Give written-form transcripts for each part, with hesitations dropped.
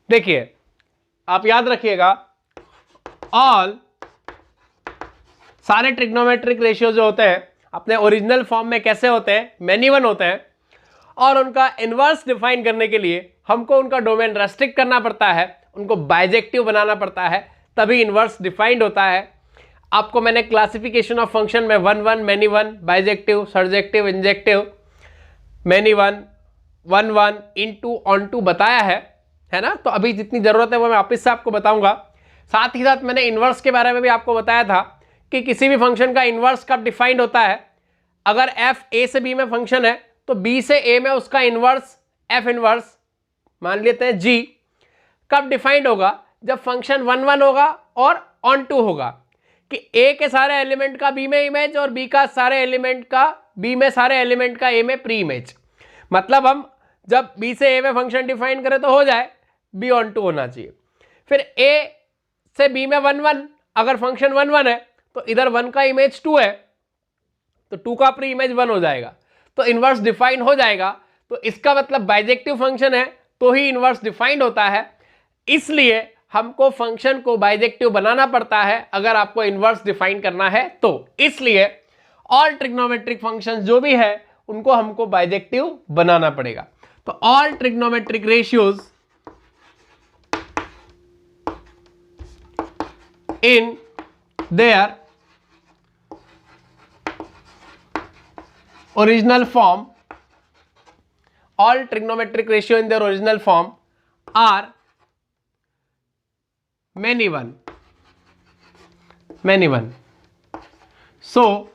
देखिए आप याद रखिएगा, ऑल सारे ट्रिग्नोमेट्रिक रेशियो जो होते हैं अपने ओरिजिनल फॉर्म में कैसे होते हैं, मैनी वन होते हैं, और उनका इनवर्स डिफाइन करने के लिए हमको उनका डोमेन रेस्ट्रिक्ट करना पड़ता है, उनको बाइजेक्टिव बनाना पड़ता है, तभी इनवर्स डिफाइंड होता है। आपको मैंने क्लासिफिकेशन ऑफ फंक्शन में one one, many one, bijective, surjective, injective, many one, one one, into, onto बताया है ना। तो अभी जितनी जरूरत है वो मैं वापस से आपको बताऊंगा। साथ ही साथ मैंने इनवर्स के बारे में भी आपको बताया था कि किसी भी फंक्शन का इनवर्स कब डिफाइंड होता है। अगर f a से b में फंक्शन है तो b से a में उसका इनवर्स f इनवर्स मान लेते हैं g कब डिफाइंड होगा, जब फंक्शन वन वन होगा और ऑन टू होगा, कि a के सारे एलिमेंट का b में इमेज और b का सारे एलिमेंट का b में सारे एलिमेंट का a में प्री इमेज। मतलब हम जब b से a में फंक्शन डिफाइन करें तो हो जाए b ऑन टू होना चाहिए। फिर a से b में वन वन, अगर फंक्शन वन वन है तो इधर वन का इमेज टू है तो टू का प्री इमेज वन हो जाएगा, तो इनवर्स डिफाइन हो जाएगा। तो इसका मतलब बाइजेक्टिव फंक्शन है तो ही इनवर्स डिफाइंड होता है, इसलिए हमको फंक्शन को बाइजेक्टिव बनाना पड़ता है अगर आपको इनवर्स डिफाइन करना है तो। इसलिए ऑल ट्रिग्नोमेट्रिक फंक्शंस जो भी है उनको हमको बाइजेक्टिव बनाना पड़ेगा। तो all trigonometric ratios in their original form, all trigonometric ratio in their original form are many one. So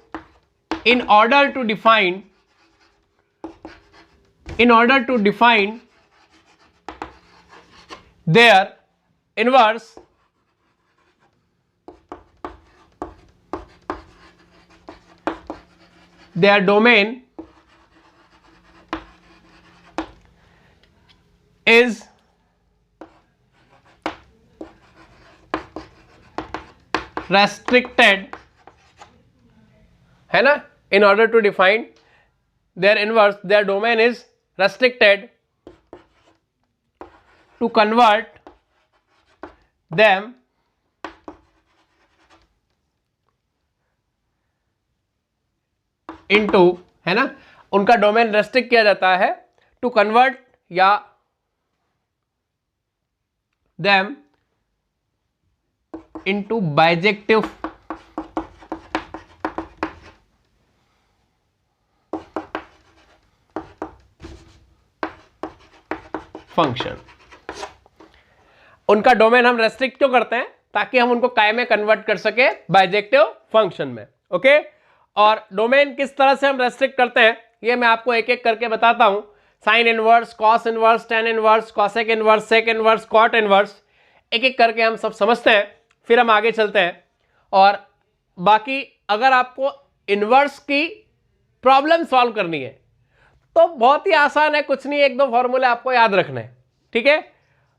in order to define their inverse, their domain is restricted, है ना। in order to define their inverse, their domain is restricted to convert them into, है ना, उनका domain restrict किया जाता है to convert या them into bijective function. उनका डोमेन हम रेस्ट्रिक्ट क्यों करते हैं, ताकि हम उनको काय में कन्वर्ट कर सके, बाइजेक्टिव फंक्शन में। ओके, और डोमेन किस तरह से हम रेस्ट्रिक्ट करते हैं ये मैं आपको एक एक करके बताता हूं। Sine inverse, cos inverse, tan inverse, cosec inverse, sec inverse, cot inverse, एक एक करके हम सब समझते हैं, फिर हम आगे चलते हैं। और बाकी अगर आपको इनवर्स की प्रॉब्लम सॉल्व करनी है तो बहुत ही आसान है, कुछ नहीं, एक दो फॉर्मूले आपको याद रखने हैं, ठीक है।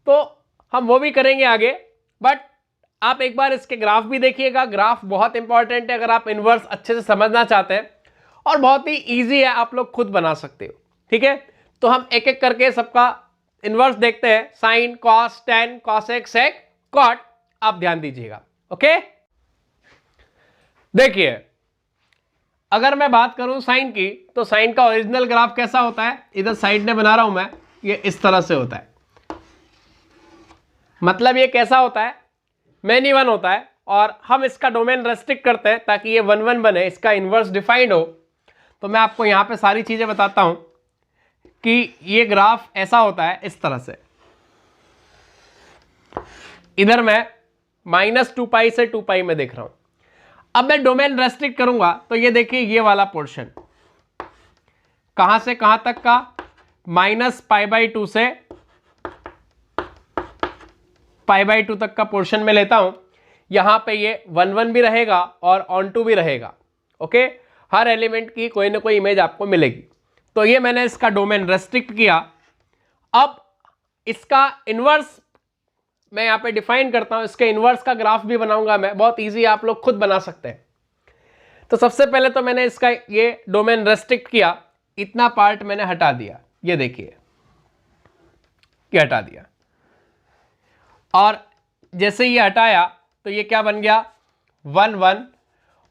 तो हम वो भी करेंगे आगे, बट आप एक बार इसके ग्राफ भी देखिएगा। ग्राफ बहुत इंपॉर्टेंट है अगर आप इनवर्स अच्छे से समझना चाहते हैं, और बहुत ही इजी है, आप लोग खुद बना सकते हो, ठीक है। तो हम एक एक करके सबका इनवर्स देखते हैं। साइन, कॉस, टेन, कॉसेक, सेक, कॉट, आप ध्यान दीजिएगा। ओके, देखिए अगर मैं बात करूं साइन की, तो साइन का ओरिजिनल ग्राफ कैसा होता है, इधर साइड में बना रहा हूं मैं, ये इस तरह से होता है। मतलब ये कैसा होता है, मैनी वन होता है, और हम इसका डोमेन रेस्ट्रिक्ट करते हैं ताकि ये वन वन बने, इसका इनवर्स डिफाइंड हो। तो मैं आपको यहां पे सारी चीजें बताता हूं कि ये ग्राफ ऐसा होता है इस तरह से। इधर मैं -2π से 2π में देख रहा हूं। अब मैं डोमेन रेस्ट्रिक्ट करूंगा तो ये देखिए, ये वाला पोर्शन कहां से कहां तक का, -π/2 से π/2 तक का पोर्शन में लेता हूं। यहां पे ये 1 1 भी रहेगा और ऑन टू भी रहेगा। ओके, हर एलिमेंट की कोई ना कोई इमेज आपको मिलेगी। तो ये मैंने इसका डोमेन रेस्ट्रिक्ट किया। अब इसका इनवर्स मैं यहां पे डिफाइन करता हूं, इसके इनवर्स का ग्राफ भी बनाऊंगा मैं, बहुत इजी, आप लोग खुद बना सकते हैं। तो सबसे पहले तो मैंने इसका ये डोमेन रेस्ट्रिक्ट किया, इतना पार्ट मैंने हटा दिया, ये देखिए, ये हटा दिया। और जैसे ये हटाया तो ये क्या बन गया, 1 1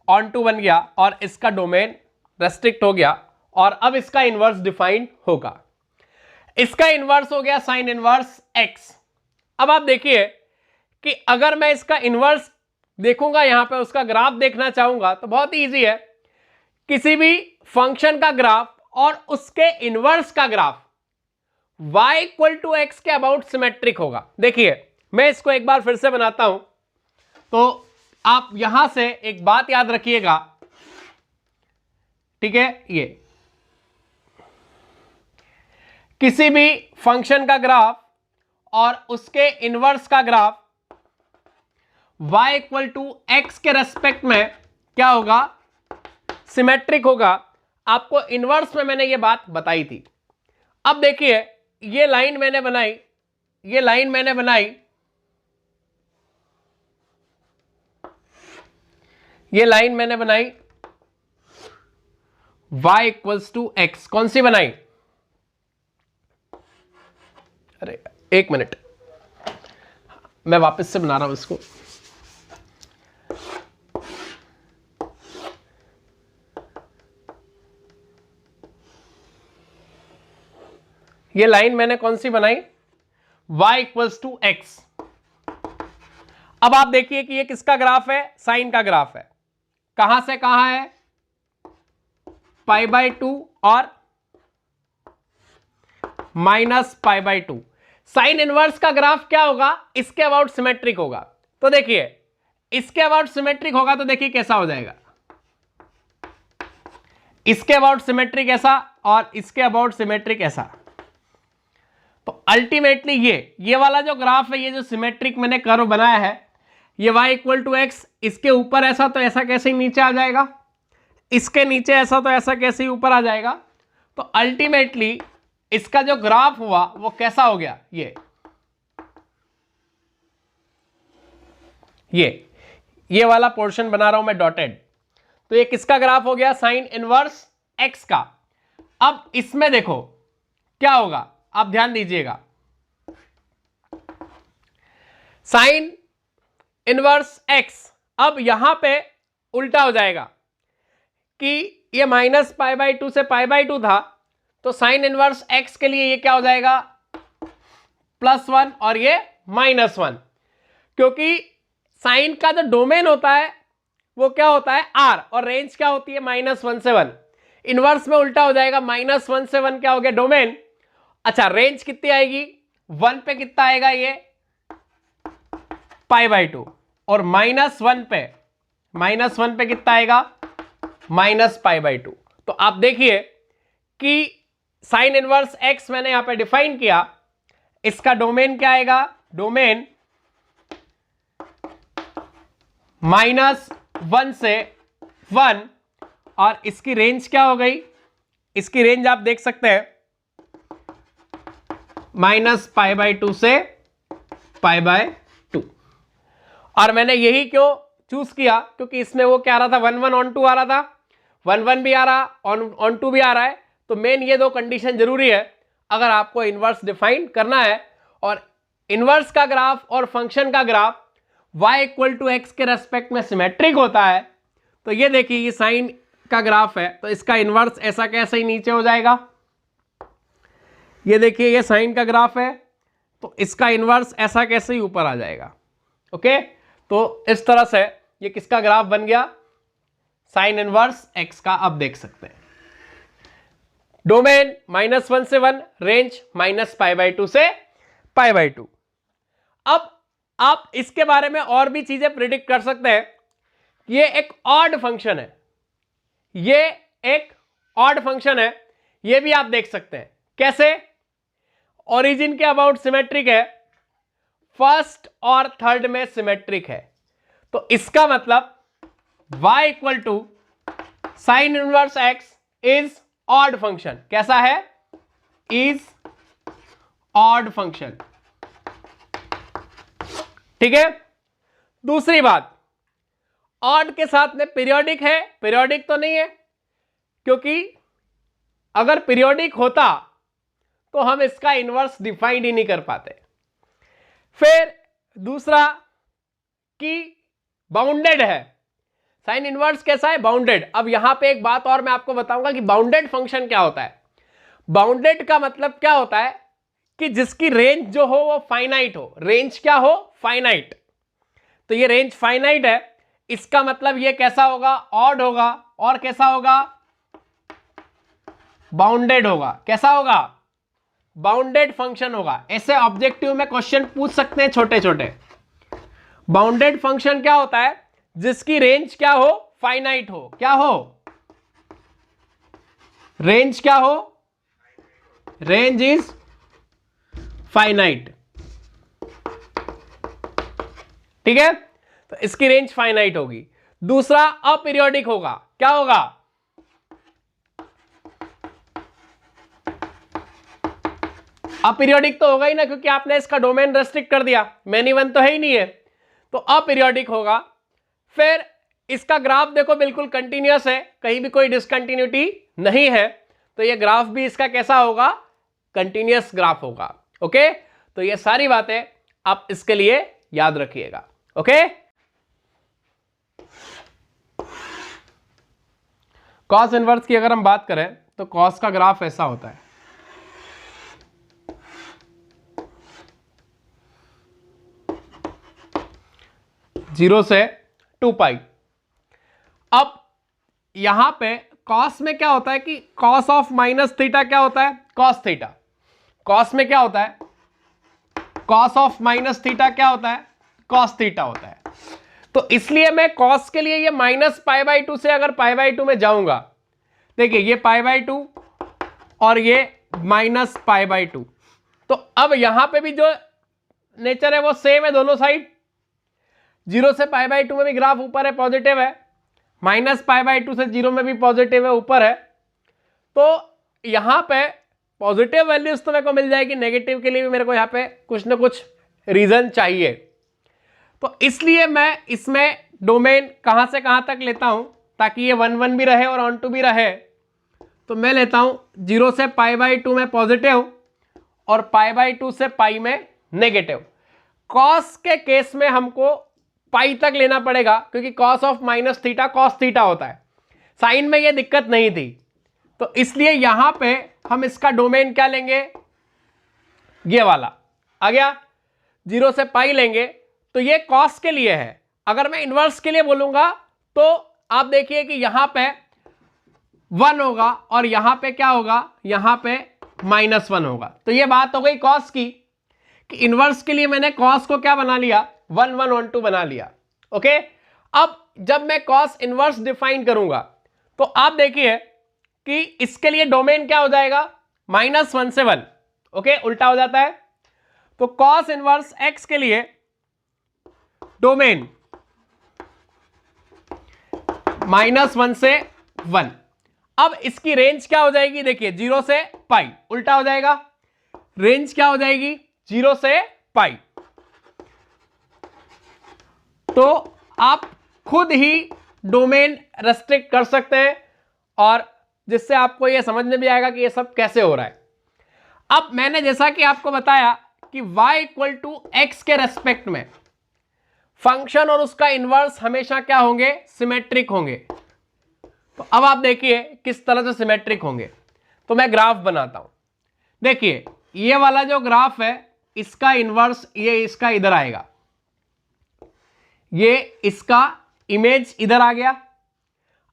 ऑन टू बन गया और इसका डोमेन रेस्ट्रिक्ट हो गया और अब इसका इनवर्स डिफाइंड होगा। इसका इनवर्स हो गया साइन इनवर्स x। अब आप देखिए कि अगर मैं इसका इनवर्स देखूंगा, यहां पे उसका ग्राफ देखना चाहूंगा तो बहुत इजी है। किसी भी फंक्शन का ग्राफ और उसके इनवर्स का graph y equal to x के अबाउट सिमेट्रिक होगा। देखिए मैं इसको एक बार फिर से बनाता हूं, तो आप यहां से एक बात याद रखिएगा, ठीक है, ये किसी भी फंक्शन का ग्राफ और उसके इनवर्स का graph y equal to x के रेस्पेक्ट में क्या होगा, सिमेट्रिक होगा। आपको इनवर्स में मैंने ये बात बताई थी। अब देखिए ये लाइन मैंने बनाई, ये लाइन मैंने बनाई, ये लाइन मैंने बनाई y इक्वल्स टू एक्स। कौन सी बनाई, अरे एक मिनट, मैं वापस से बना रहा हूं इसको। ये लाइन मैंने कौन सी बनाई, y इक्वल्स टू एक्स। अब आप देखिए कि ये किसका ग्राफ है, साइन का ग्राफ है। कहां से कहां है, π/2 और -π/2। साइन इनवर्स का ग्राफ क्या होगा, इसके अबाउट सिमेट्रिक होगा। तो देखिए इसके अबाउट सिमेट्रिक होगा तो देखिए कैसा हो जाएगा, इसके अबाउट सिमेट्रिक ऐसा और इसके अबाउट सिमेट्रिक ऐसा। तो अल्टीमेटली ये वाला जो ग्राफ है, ये जो सिमेट्रिक मैंने कर्व बनाया है, ये y इक्वल टू एक्स, इसके ऊपर ऐसा तो ऐसा कैसे ही नीचे आ जाएगा, इसके नीचे ऐसा तो ऐसा कैसे ही ऊपर आ जाएगा। तो अल्टीमेटली इसका जो ग्राफ हुआ वो कैसा हो गया, ये वाला पोर्शन बना रहा हूं मैं डॉटेड। तो ये किसका ग्राफ हो गया, साइन इनवर्स x का। अब इसमें देखो क्या होगा, आप ध्यान दीजिएगा, साइन इनवर्स x अब यहां पे उल्टा हो जाएगा कि ये -π/2 से π/2 था, तो साइन इनवर्स x के लिए ये क्या हो जाएगा, +1 और ये -1, क्योंकि साइन का जो डोमेन होता है वो क्या होता है r और रेंज क्या होती है -1 से 1। इनवर्स में उल्टा हो जाएगा, -1 से 1 क्या हो गया डोमेन। अच्छा रेंज कितनी आएगी, 1 पे कितना आएगा, ये π/2 और -1 पे कितना आएगा, -π/2। तो आप देखिए कि साइन इनवर्स x मैंने यहां पे डिफाइन किया, इसका डोमेन क्या आएगा, डोमेन -1 से 1 और इसकी रेंज क्या हो गई, इसकी रेंज आप देख सकते हैं -π/2 से π/2। और मैंने यही क्यों चूज किया, क्योंकि इसमें वो क्या आ रहा था, 1 1 ऑन 2 आ रहा था, 1 1 भी आ रहा, ऑन 2 भी आ रहा है। तो मेन ये दो कंडीशन जरूरी है अगर आपको इनवर्स डिफाइन करना है। और इनवर्स का ग्राफ और फंक्शन का graph y equal to x के रेस्पेक्ट में सिमेट्रिक होता है। तो ये देखिए ये साइन का ग्राफ है, तो इसका इनवर्स ऐसा कैसे ही नीचे हो जाएगा, ये देखिए ये साइन का ग्राफ है, तो इसका इनवर्स ऐसा कैसे ही ऊपर आ जाएगा। ओके, तो इस तरह से ये किसका ग्राफ बन गया, साइन इनवर्स x का। आप देख सकते हैं डोमेन -1 से 1, रेंज -π/2 से π/2। अब आप इसके बारे में और भी चीजें प्रिडिक्ट कर सकते हैं। ये एक ऑड फंक्शन है, ये एक ऑड फंक्शन है, ये भी आप देख सकते हैं कैसे, ओरिजिन के अबाउट सिमेट्रिक है, फर्स्ट और थर्ड में सिमेट्रिक है। तो इसका मतलब y equal to sine inverse x is odd function. कैसा है, इज ऑड फंक्शन। ठीक है, दूसरी बात, ऑड के साथ में पीरियोडिक है, पीरियोडिक तो नहीं है, क्योंकि अगर पीरियोडिक होता तो हम इसका इनवर्स डिफाइंड ही नहीं कर पाते। फिर दूसरा कि बाउंडेड है। साइन इनवर्स कैसा है? बाउंडेड। अब यहां पे एक बात और मैं आपको बताऊंगा कि बाउंडेड फंक्शन क्या होता है। बाउंडेड का मतलब क्या होता है कि जिसकी रेंज जो हो वो फाइनाइट हो। रेंज क्या हो? फाइनाइट। तो ये रेंज फाइनाइट है, इसका मतलब ये कैसा होगा? ऑड होगा। और कैसा होगा? बाउंडेड होगा। कैसा होगा? बाउंडेड फंक्शन होगा। ऐसे ऑब्जेक्टिव में क्वेश्चन पूछ सकते हैं छोटे छोटे। बाउंडेड फंक्शन क्या होता है? जिसकी रेंज क्या हो? फाइनाइट हो। क्या हो? रेंज क्या हो? Range is finite. ठीक है, तो इसकी रेंज फाइनाइट होगी। दूसरा अपीरियोडिक होगा। क्या होगा? अपीरियोडिक तो होगा ही ना, क्योंकि आपने इसका डोमेन रेस्ट्रिक्ट कर दिया, मैनी वन तो है ही नहीं है, तो अपीरियोडिक होगा। फिर इसका ग्राफ देखो बिल्कुल कंटिन्यूअस है, कहीं भी कोई डिसकंटिन्यूटी नहीं है, तो ये ग्राफ भी इसका कैसा होगा? कंटिन्यूअस ग्राफ होगा। ओके, तो ये सारी बातें आप इसके लिए याद रखिएगा। ओके, कॉस इनवर्स की अगर हम बात करें तो कॉस का ग्राफ ऐसा होता है। जीरो से 2 पाई। अब यहां पे कॉस में क्या होता है कि कॉस ऑफ माइनस थीटा क्या होता है? Cos theta. कॉस में क्या होता है? कॉस ऑफ माइनस थीटा क्या होता है? कॉस थीटा होता है। तो इसलिए मैं कॉस के लिए ये -π/2 से अगर π/2 में जाऊंगा, देखिए ये π/2 और ये -π/2, तो अब यहां पे भी जो नेचर है वो सेम है दोनों साइड। 0 से π/2 में भी ग्राफ ऊपर है, पॉजिटिव है, -π/2 से 0 में भी पॉजिटिव है, ऊपर है। तो यहां पे पॉजिटिव वैल्यूज तो मेरे को मिल जाएगी, नेगेटिव के लिए भी मेरे को यहां पे कुछ ना कुछ रीजन चाहिए। तो इसलिए मैं इसमें डोमेन कहां से कहां तक लेता हूं ताकि ये 1 1 भी रहे और ऑन टू भी रहे। तो मैं लेता हूं 0 से π/2 में पॉजिटिव और π/2 से पाई में नेगेटिव। कॉस के केस में हमको पाई तक लेना पड़ेगा, क्योंकि cos of minus theta cos theta होता है। साइन में ये दिक्कत नहीं थी, तो इसलिए यहां पे हम इसका डोमेन क्या लेंगे? ये वाला आ गया। 0 से पाई लेंगे, तो ये कॉस के लिए है। अगर मैं इनवर्स के लिए बोलूंगा तो आप देखिए कि यहां पे 1 होगा और यहां पे क्या होगा? यहां पे -1 होगा। तो ये बात हो गई कॉस की, कि इनवर्स के लिए मैंने कॉस को क्या बना लिया? 1 1 1 2 बना लिया। ओके, अब जब मैं कॉस इनवर्स डिफाइन करूंगा तो आप देखिए कि इसके लिए डोमेन क्या हो जाएगा? -1 से 1। ओके, उल्टा हो जाता है। तो कॉस इनवर्स एक्स के लिए डोमेन -1 से 1। अब इसकी रेंज क्या हो जाएगी? देखिए 0 से पाई, उल्टा हो जाएगा। रेंज क्या हो जाएगी? 0 से पाई। तो आप खुद ही डोमेन रेस्ट्रिक्ट कर सकते हैं, और जिससे आपको यह समझ में भी आएगा कि यह सब कैसे हो रहा है। अब मैंने जैसा कि आपको बताया कि y = x के रेस्पेक्ट में फंक्शन और उसका इनवर्स हमेशा क्या होंगे? सिमेट्रिक होंगे। तो अब आप देखिए किस तरह से सिमेट्रिक होंगे। तो मैं ग्राफ बनाता हूं। देखिए ये वाला जो ग्राफ है, इसका इनवर्स ये इसका इधर आएगा, ये इसका इमेज इधर आ गया।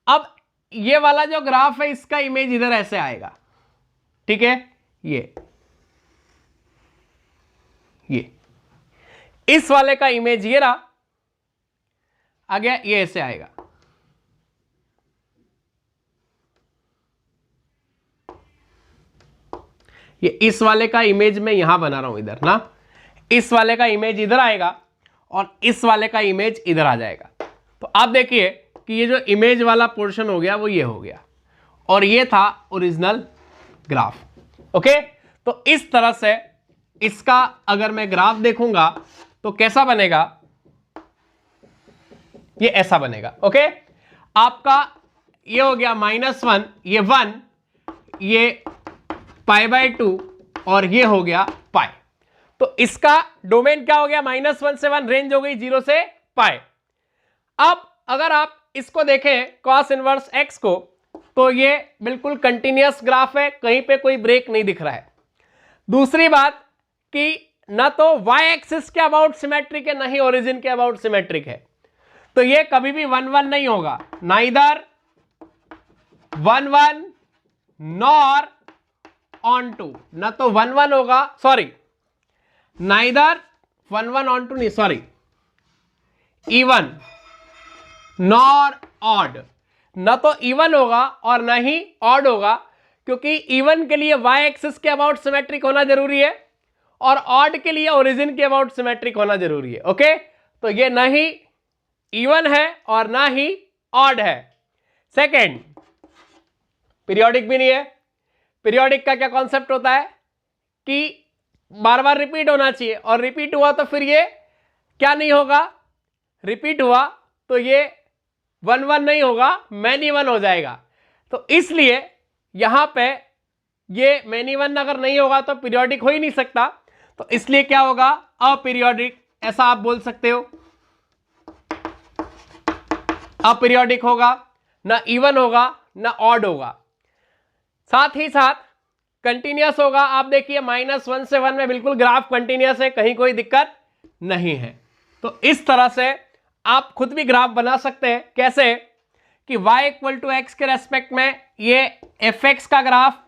अब ये वाला जो ग्राफ है, इसका इमेज इधर ऐसे आएगा। ठीक है, ये इस वाले का इमेज ये रहा, आ गया, ये ऐसे आएगा। ये इस वाले का इमेज मैं यहां बना रहा हूं इधर ना, इस वाले का इमेज इधर आएगा और इस वाले का इमेज इधर आ जाएगा। तो आप देखिए कि ये जो इमेज वाला पोर्शन हो गया वो ये हो गया, और ये था ओरिजिनल ग्राफ। ओके, तो इस तरह से इसका अगर मैं ग्राफ देखूंगा तो कैसा बनेगा? ये ऐसा बनेगा। ओके, आपका ये हो गया -1, ये 1, ये π/2 और ये हो गया पाई। तो इसका डोमेन क्या हो गया -1 से 1, रेंज हो गई 0 से पाई। अब अगर आप इसको देखें कॉस इनवर्स x को, तो ये बिल्कुल कंटिन्यूअस ग्राफ है, कहीं पे कोई ब्रेक नहीं दिख रहा है। दूसरी बात कि ना तो y एक्सिस के अबाउट सिमेट्रिक है, ना ही ओरिजिन के अबाउट सिमेट्रिक है, तो ये कभी भी 1 1 नहीं होगा, नाइदर 1 1 नॉर ऑन टू, ना तो 1 1 होगा, सॉरी नाइदर 1 1 ऑन टू नहीं, सॉरी इवन नॉर ऑड, ना तो इवन होगा और ना ही ऑड होगा, क्योंकि इवन के लिए y एक्सिस के अबाउट सिमेट्रिक होना जरूरी है और ऑड के लिए ओरिजिन के अबाउट सिमेट्रिक होना जरूरी है। ओके, तो ये ना ही इवन है और ना ही ऑड है। सेकेंड, पीरियोडिक भी नहीं है। पीरियोडिक का क्या कॉन्सेप्ट होता है कि बार बार रिपीट होना चाहिए, और रिपीट हुआ तो फिर ये क्या नहीं होगा, रिपीट हुआ तो ये 1 1 नहीं होगा, मैनी वन हो जाएगा। तो इसलिए यहां पे ये मैनी वन अगर नहीं होगा तो पीरियोडिक हो ही नहीं सकता, तो इसलिए क्या होगा, अपीरियोडिक, ऐसा आप बोल सकते हो। अपीरियोडिक होगा, ना इवन होगा ना ऑड होगा, साथ ही साथ कंटिन्यूअस होगा। आप देखिए -1 से 1 में बिल्कुल ग्राफ कंटिन्यूअस है, कहीं कोई दिक्कत नहीं है। तो इस तरह से आप खुद भी ग्राफ बना सकते हैं। कैसे कि y = x के रेस्पेक्ट में ये fx का ग्राफ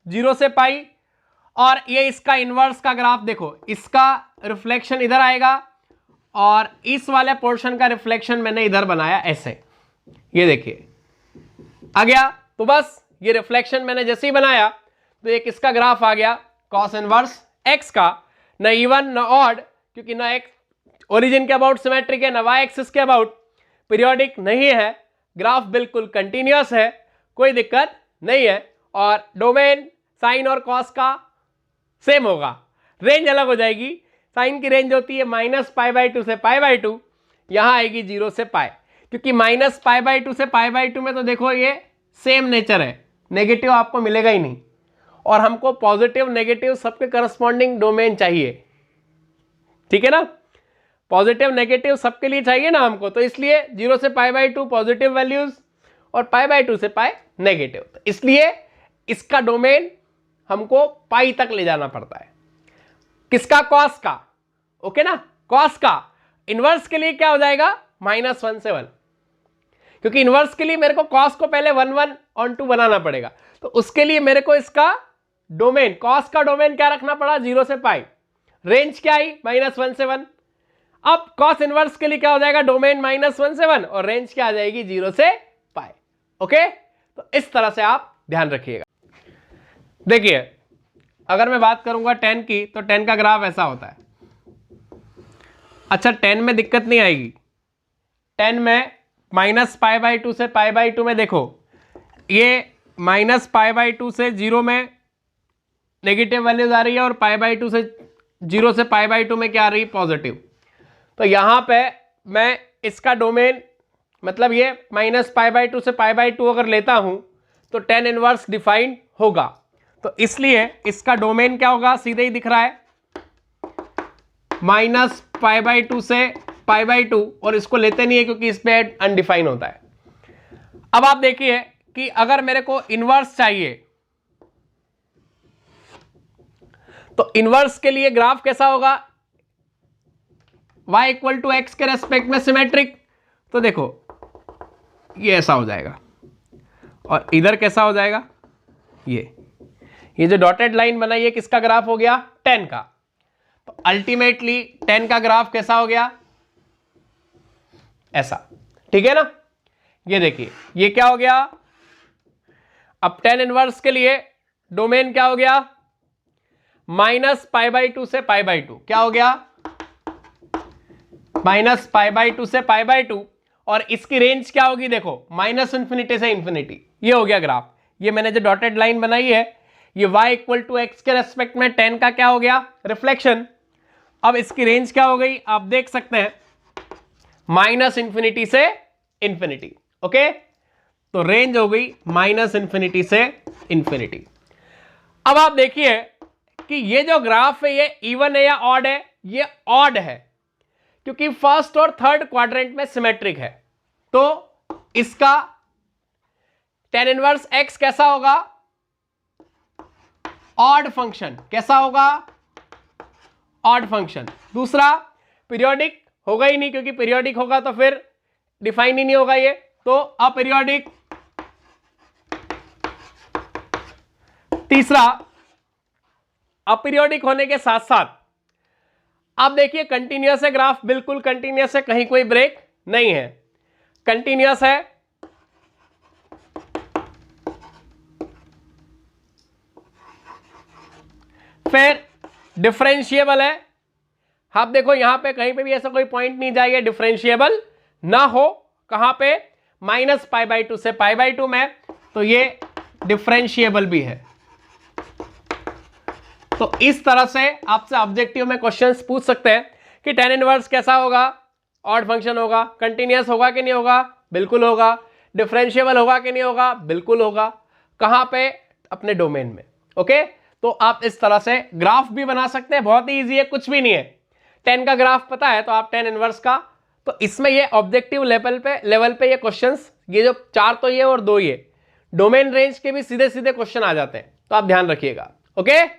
0 से पाई, और ये इसका इनवर्स का ग्राफ, देखो इसका रिफ्लेक्शन इधर आएगा और इस वाले पोर्शन का रिफ्लेक्शन मैंने इधर बनाया ऐसे, ये देखिए आ गया। तो बस ये रिफ्लेक्शन मैंने जैसे ही बनाया तो एक इसका ग्राफ आ गया कॉस इनवर्स x का, न इवन न ऑड, क्योंकि ना x ओरिजिन के अबाउट सिमेट्रिक है, ना y एक्सिस के अबाउट, पीरियोडिक नहीं है, ग्राफ बिल्कुल कंटिन्यूअस है, कोई दिक्कत नहीं है, और डोमेन साइन और कॉस का सेम होगा, रेंज अलग हो जाएगी। साइन की रेंज होती है -π/2 से π/2, यहां आएगी 0 से पाई, क्योंकि -π/2 से π/2 में तो देखो ये सेम नेचर है, नेगेटिव आपको मिलेगा ही नहीं, और हमको पॉजिटिव नेगेटिव सबके करस्पॉन्डिंग डोमेन चाहिए, ठीक है ना, पॉजिटिव नेगेटिव सबके लिए चाहिए ना हमको, तो इसलिए 0 से π/2 पॉजिटिव वैल्यूज और π/2 से पाई नेगेटिव, तो इसलिए इसका डोमेन हमको पाई तक ले जाना पड़ता है। किसका, कॉस का, ओके ना, कॉस का। इनवर्स के लिए क्या हो जाएगा, -1 से 1, क्योंकि इनवर्स के लिए मेरे को कॉस को पहले 1 1 ऑन 2 बनाना पड़ेगा, तो उसके लिए मेरे को इसका डोमेन, कॉस का डोमेन क्या रखना पड़ा, 0 से पाई, रेंज क्या आई -1 से 1। अब कॉस इनवर्स के लिए क्या हो जाएगा, डोमेन -1 से 1 और रेंज क्या आ जाएगी, 0 से पाई। ओके, तो इस तरह से आप ध्यान रखिएगा। देखिए अगर मैं बात करूंगा tan की, तो tan का ग्राफ ऐसा होता है। अच्छा, tan में दिक्कत नहीं आएगी, tan में -π/2 से π/2 में देखो ये -π/2 से 0 में नेगेटिव वैल्यूज आ रही है, और π/2 से 0 से π/2 में क्या आ रही है, पॉजिटिव। तो यहां पे मैं इसका डोमेन, मतलब ये -π/2 से π/2 अगर लेता हूं तो tan इनवर्स डिफाइंड होगा, तो इसलिए इसका डोमेन क्या होगा, सीधे ही दिख रहा है, -π/2 से π/2, और इसको लेते नहीं है क्योंकि इस पे अनडिफाइन होता है। अब आप देखिए कि अगर मेरे को इनवर्स चाहिए, तो इनवर्स के लिए ग्राफ कैसा होगा, y = x के रेस्पेक्ट में सिमेट्रिक, तो देखो ये ऐसा हो जाएगा, और इधर कैसा हो जाएगा, ये जो डॉटेड लाइन बनाई है किसका ग्राफ हो गया, tan का। तो अल्टीमेटली tan का ग्राफ कैसा हो गया, ऐसा, ठीक है ना। ये देखिए ये क्या हो गया, अब tan इनवर्स के लिए डोमेन क्या हो गया, -π/2 से π/2, क्या हो गया, -π/2 से π/2, और इसकी रेंज क्या होगी, देखो -∞ से ∞, ये हो गया ग्राफ। ये मैंने जो डॉटेड लाइन बनाई है, ये y = x के रेस्पेक्ट में tan का क्या हो गया, रिफ्लेक्शन। अब इसकी रेंज क्या हो गई, आप देख सकते हैं, -∞ से ∞, ओके, तो रेंज हो गई -∞ से ∞। अब आप देखिए कि ये जो ग्राफ है ये इवन है या ऑड है, ये ऑड है क्योंकि फर्स्ट और थर्ड क्वाड्रेंट में सिमेट्रिक है। तो इसका tan इनवर्स x कैसा होगा, ऑड फंक्शन। कैसा होगा, ऑड फंक्शन। दूसरा पीरियोडिक होगा ही नहीं, क्योंकि पीरियोडिक होगा तो फिर डिफाइन ही नहीं होगा ये, तो अपीरियोडिक। तीसरा अपीरियोडिक होने के साथ साथ आप देखिए कंटिन्यूअस है ग्राफ, बिल्कुल कंटिन्यूअस है, कहीं कोई ब्रेक नहीं है, कंटिन्यूअस है। फिर डिफरेंशिएबल है, आप देखो यहां पे कहीं पे भी ऐसा कोई पॉइंट नहीं जाएगा डिफरेंशिएबल ना हो। कहां पे, -π/2 से π/2 में, तो ये डिफरेंशिएबल भी है। तो इस तरह से आपसे ऑब्जेक्टिव में क्वेश्चंस पूछ सकते हैं कि tan इनवर्स कैसा होगा, ऑड फंक्शन होगा, कंटिन्यूअस होगा कि नहीं होगा, बिल्कुल होगा, डिफरेंशिएबल होगा कि नहीं होगा, बिल्कुल होगा। कहां पे, अपने डोमेन में। ओके, तो आप इस तरह से ग्राफ भी बना सकते हैं, बहुत ही ईजी है, कुछ भी नहीं है। tan का ग्राफ पता है तो आप tan इनवर्स का, तो इसमें ये ऑब्जेक्टिव लेवल पे ये क्वेश्चंस, ये जो 4 तो ये और 2 ये डोमेन रेंज के भी सीधे सीधे क्वेश्चन आ जाते हैं, तो आप ध्यान रखिएगा। ओके।